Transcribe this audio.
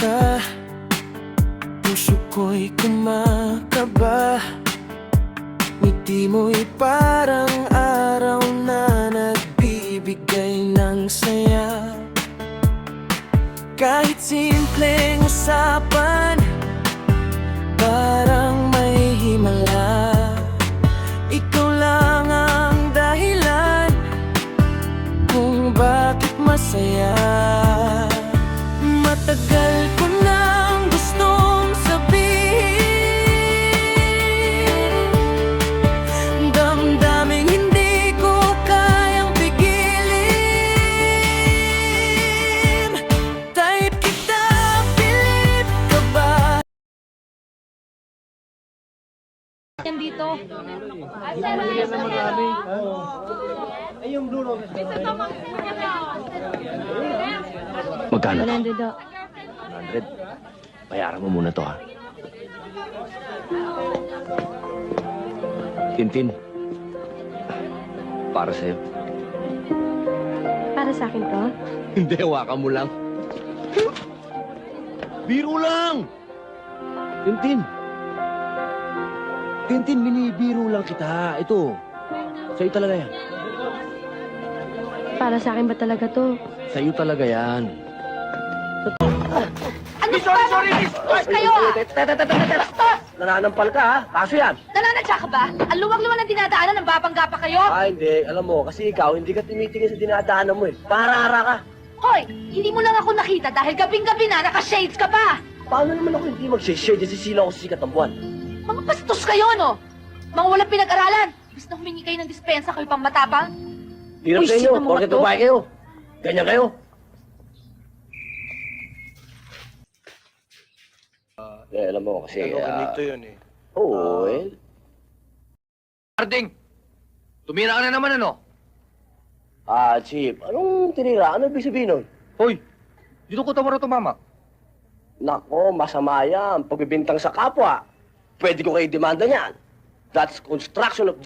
ka, puso ko'y kumakaba. Ngiti mo'y parang araw na nagbibigay ng saya. Kahit simpleng usapan, parang may himala. Ikaw lang ang dahilan kung bakit masaya. Matagal ko nang gustong sabihin, damdaming hindi ko kayang pigilin. Type kita, pilit ka ba? Yan dito. Magkano? 100 daw. 100? Bayaran mo muna to, ha? Tintin. Para sa'yo. Para sa akin to? Hindi, hawakan mo lang. Biro lang! Tintin. Tintin, binibiro lang kita. Ito. Sa'yo talaga yan. Para sa akin ba talaga to? Sa'yo talaga yan. Ano sorry, miss! Bastos kayo, ah! Bastos! Nananampal ka, ha? Kaso yan. Nananadya ka ba? Ang luwag-luwag ng dinadaanan, ng babangga pa kayo? Hindi. Alam mo, kasi ikaw, hindi ka tumitingin sa dinadaanan mo, eh. Para-ara ka. Hoy, hindi mo lang ako nakita dahil gabing-gabi na naka-shades ka pa! Paano naman ako hindi mag-share? Sisila ko sa sikat ng buwan. Mga bastos kayo, no? Mga walang pinag-aralan! Gusto na humingi kayo ng dispensa kayo pang matapang? Hirap Uy, sa inyo, sino mga porket to? babae kayo. Ganyan kayo. Alam mo kasi... Ganito yun eh. Oo, eh. Harding! Tumira ka na naman ano? Chief, anong tinira? Ano ibig sabihin nun? Hoy! Dito ko tamara tumama. Nako, masama yan. Pagbibintang sa kapwa. Pwede ko kayo demanda niyan. That's construction of